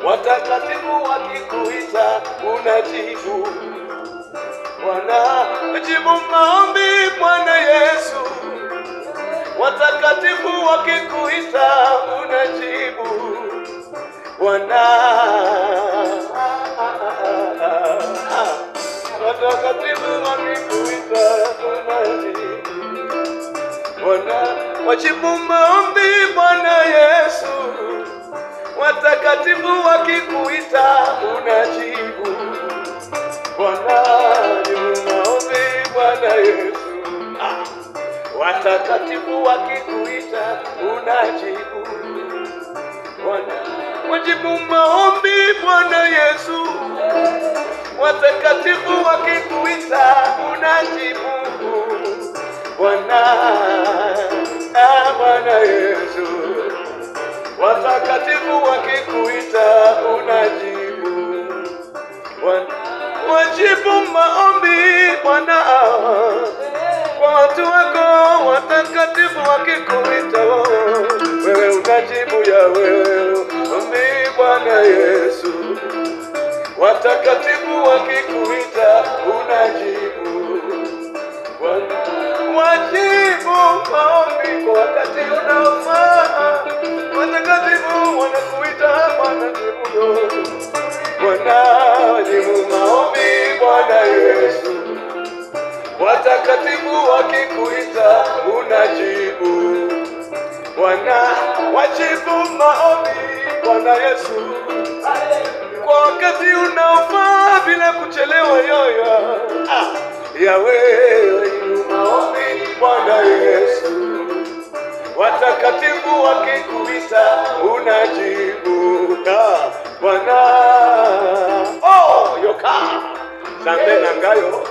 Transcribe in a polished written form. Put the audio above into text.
watakatifu wakikuita unajibu. Bwana, jibu maombi Bwana Yesu. Watakatifu wakikuita unajibu. Bwana, watakatifu wakikuita unajibu. Bwana, wajibu maombi Bwana Yesu. Watakatifu wakikuita unajibu. Bwana, jibu maombi Bwana Yesu. Watakatifu wakikuita unajibu. Bwana, wajibu maombi Bwana Yesu. Watakatifu wakikuita unajibu. Bwana, Bwana Yesu. Watakatifu wakikuita unajibu. Bwana, wajibu maombi Bwana. Kwa watu wako watakatifu wakikuita wewe unajibu ya wewe ombi Bwana Yesu. Watakatifu wakikuita unajibu. Bwana, wajibu maombi kwa wakati unaofaa. Watakatifu wanakuita wanajibu. Bwana, wajibu maombi Bwana Yesu. Watakatifu wakikuita unajibu. Bwana, wajibu maombi Bwana Yesu. Kwa wakati unaofaa bila kuchelewa yoyo. Yahweh, wajibu maombi Bwana Yesu. Watakatifu wakikuita unajibu. Bwana, yoka. Sante nangayo.